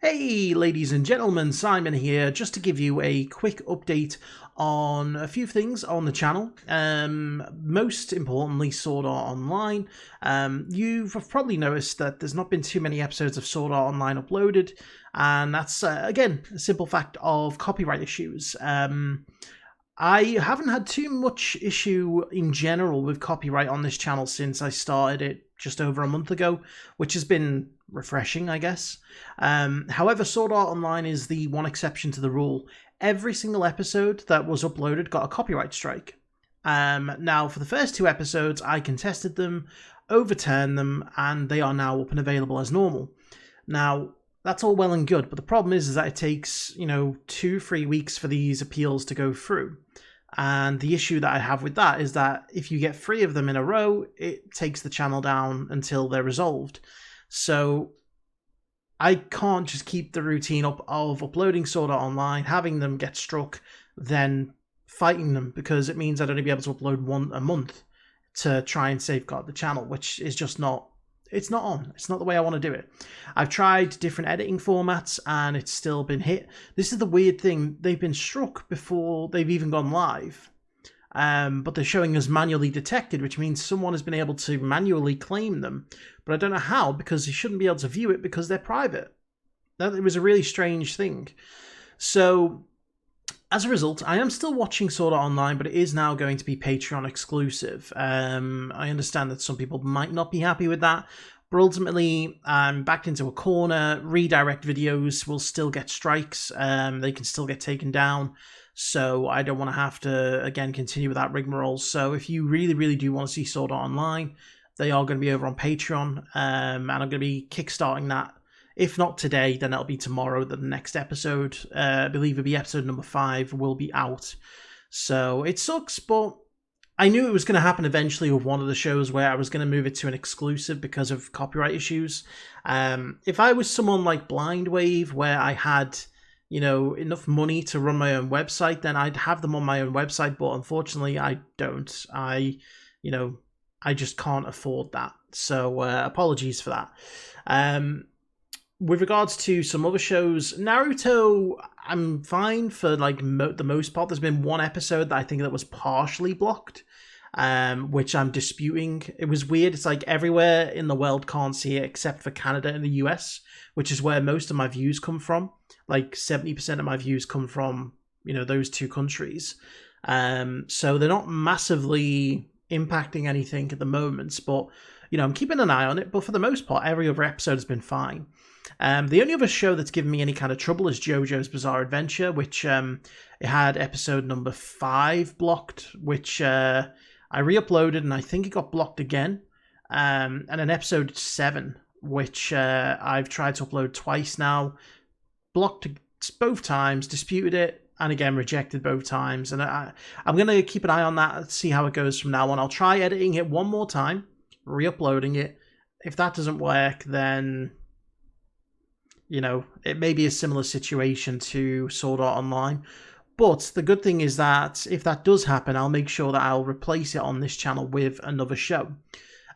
Hey, ladies and gentlemen, Simon here, just to give you a quick update on a few things on the channel. Most importantly, Sword Art Online. You've probably noticed that there's not been too many episodes of Sword Art Online uploaded, and that's, again, a simple fact of copyright issues. I haven't had too much issue in general with copyright on this channel since I started it just over a month ago, which has been refreshing, I guess. However, Sword Art Online is the one exception to the rule. Every single episode that was uploaded got a copyright strike. Now, for the first two episodes, I contested them, overturned them, and they are now up and available as normal. Now, that's all well and good, but the problem is that it takes, 2-3 weeks for these appeals to go through. And the issue that I have with that is that if you get 3 of them in a row, it takes the channel down until they're resolved. So I can't just keep the routine up of uploading Sword Art Online, having them get struck, then fighting them, because it means I'd only be able to upload one a month to try and safeguard the channel, which is just not... It's not on. It's not the way I want to do it. I've tried different editing formats and it's still been hit. This is the weird thing. They've been struck before they've even gone live. But they're showing as manually detected, which means someone has been able to manually claim them. But I don't know how, because you shouldn't be able to view it because they're private. It was a really strange thing. So, as a result, I am still watching Sword Art Online, but it is now going to be Patreon exclusive. I understand that some people might not be happy with that, but ultimately, I'm backed into a corner. Redirect videos will still get strikes. They can still get taken down. So I don't want to have to, again, continue with that rigmarole. So if you really, really do want to see Sword Art Online, they are going to be over on Patreon. And I'm going to be kickstarting that. If not today, then it'll be tomorrow that the next episode, I believe it'll be episode number 5, will be out. So it sucks, but I knew it was going to happen eventually with one of the shows where I was going to move it to an exclusive because of copyright issues. If I was someone like Blind Wave, where I had, enough money to run my own website, then I'd have them on my own website, but unfortunately I don't. I just can't afford that. So apologies for that. With regards to some other shows, Naruto, I'm fine for the most part. There's been one episode that I think that was partially blocked, which I'm disputing. It was weird. It's like everywhere in the world can't see it except for Canada and the US, which is where most of my views come from. Like 70% of my views come from, those two countries. So they're not massively impacting anything at the moment, but, I'm keeping an eye on it. But for the most part, every other episode has been fine. The only other show that's given me any kind of trouble is JoJo's Bizarre Adventure, which it had episode number 5 blocked, which I re-uploaded and I think it got blocked again. And then episode 7, which I've tried to upload twice now, blocked both times, disputed it, and again rejected both times. And I'm going to keep an eye on that, see how it goes from now on. I'll try editing it one more time, re-uploading it. If that doesn't work, then... it may be a similar situation to Sword Art Online. But the good thing is that if that does happen, I'll make sure that I'll replace it on this channel with another show.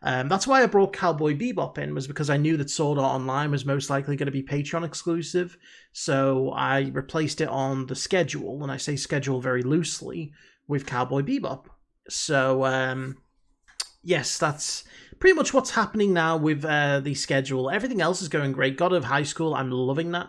That's why I brought Cowboy Bebop in, was because I knew that Sword Art Online was most likely going to be Patreon exclusive. So I replaced it on the schedule, and I say schedule very loosely, with Cowboy Bebop. So, yes, that's pretty much what's happening now with the schedule. Everything else is going great. God of High School, I'm loving that.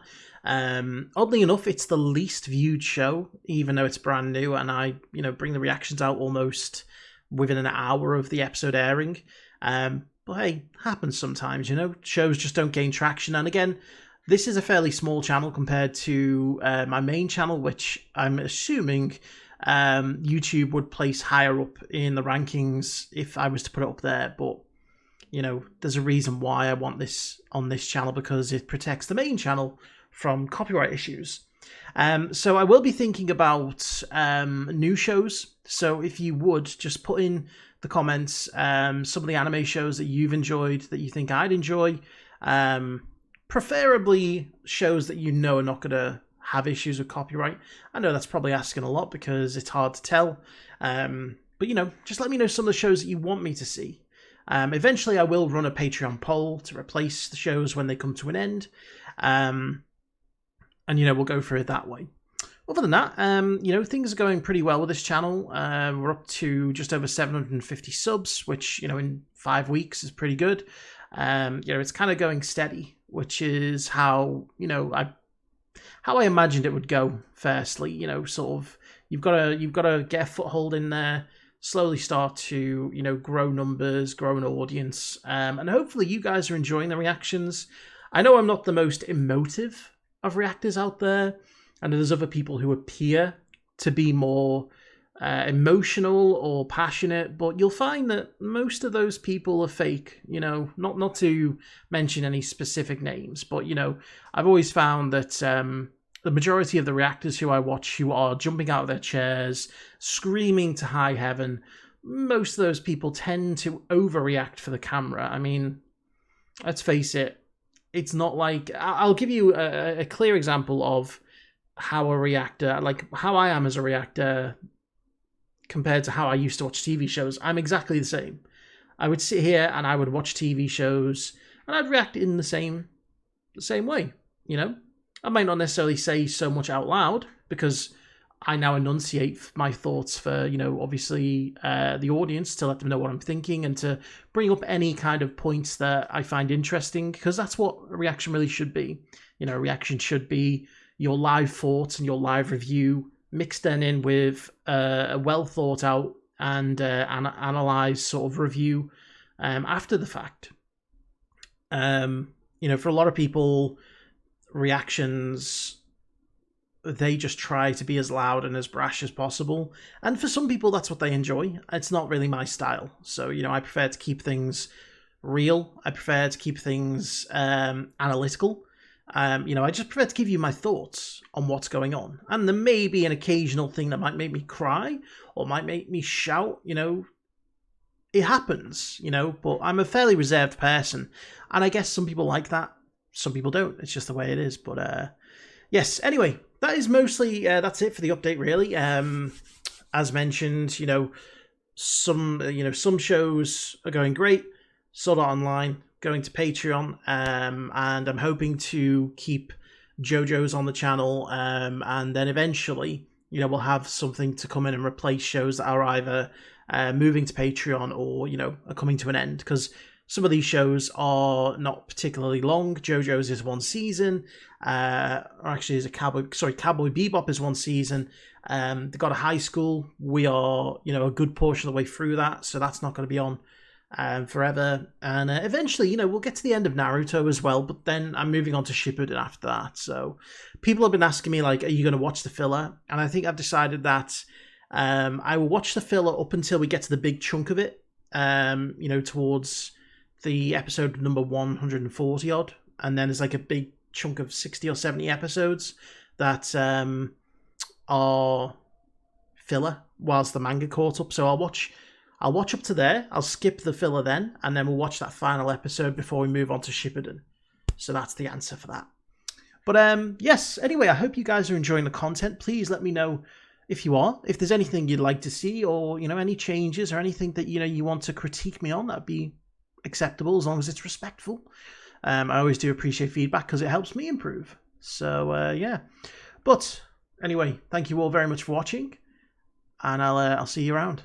Oddly enough, it's the least viewed show, even though it's brand new, and I, bring the reactions out almost within an hour of the episode airing. But hey, happens sometimes, shows just don't gain traction. And again, this is a fairly small channel compared to my main channel, which I'm assuming YouTube would place higher up in the rankings if I was to put it up there. But there's a reason why I want this on this channel, because it protects the main channel from copyright issues. So I will be thinking about new shows. So if you would, just put in the comments some of the anime shows that you've enjoyed, that you think I'd enjoy. Preferably shows that are not going to have issues with copyright. I know that's probably asking a lot because it's hard to tell. But, just let me know some of the shows that you want me to see. Eventually, I will run a Patreon poll to replace the shows when they come to an end. and we'll go through it that way. Other than that, things are going pretty well with this channel. We're up to just over 750 subs, which, in 5 weeks is pretty good. It's kind of going steady, which is how, I imagined it would go. Firstly, sort of, you've got to get a foothold in there, slowly start to, grow numbers, grow an audience, and hopefully you guys are enjoying the reactions. I know I'm not the most emotive of reactors out there, and there's other people who appear to be more emotional or passionate, but you'll find that most of those people are fake, not to mention any specific names, but, I've always found that the majority of the reactors who I watch who are jumping out of their chairs, screaming to high heaven, most of those people tend to overreact for the camera. I mean, let's face it, it's not like... I'll give you a clear example of how a reactor, like how I am as a reactor compared to how I used to watch TV shows. I'm exactly the same. I would sit here and I would watch TV shows and I'd react in the same way, I might not necessarily say so much out loud because I now enunciate my thoughts for, obviously the audience, to let them know what I'm thinking and to bring up any kind of points that I find interesting, because that's what a reaction really should be. A reaction should be your live thoughts and your live review mixed then in with a well thought out and analyzed sort of review after the fact. For a lot of people, reactions, they just try to be as loud and as brash as possible, and for some people that's what they enjoy. It's not really my style, so I prefer to keep things real. I prefer to keep things analytical. I just prefer to give you my thoughts on what's going on, and there may be an occasional thing that might make me cry or might make me shout. It happens, but I'm a fairly reserved person, and I guess some people like that, some people don't. It's just the way it is. But yes, anyway, that is mostly that's it for the update, really. As mentioned, some shows are going great. Sword Art Online going to Patreon, and I'm hoping to keep JoJo's on the channel, and then eventually, we'll have something to come in and replace shows that are either moving to Patreon or, are coming to an end, because some of these shows are not particularly long. JoJo's is 1 season, or actually is Cowboy Bebop is 1 season. They've got a high school. We are, a good portion of the way through that, so that's not going to be on forever. And eventually, we'll get to the end of Naruto as well, but then I'm moving on to Shippuden after that. So people have been asking me, like, are you going to watch the filler? And I think I've decided that I will watch the filler up until we get to the big chunk of it, towards the episode number 140 odd, and then there's like a big chunk of 60 or 70 episodes that are filler whilst the manga caught up. So I'll watch up to there, I'll skip the filler then, and then we'll watch that final episode before we move on to Shippuden. So that's the answer for that. But yes, anyway, I hope you guys are enjoying the content. Please let me know if you are, if there's anything you'd like to see, or any changes or anything that you want to critique me on. That'd be acceptable as long as it's respectful. I always do appreciate feedback because it helps me improve. So yeah, but anyway, thank you all very much for watching, and I'll see you around.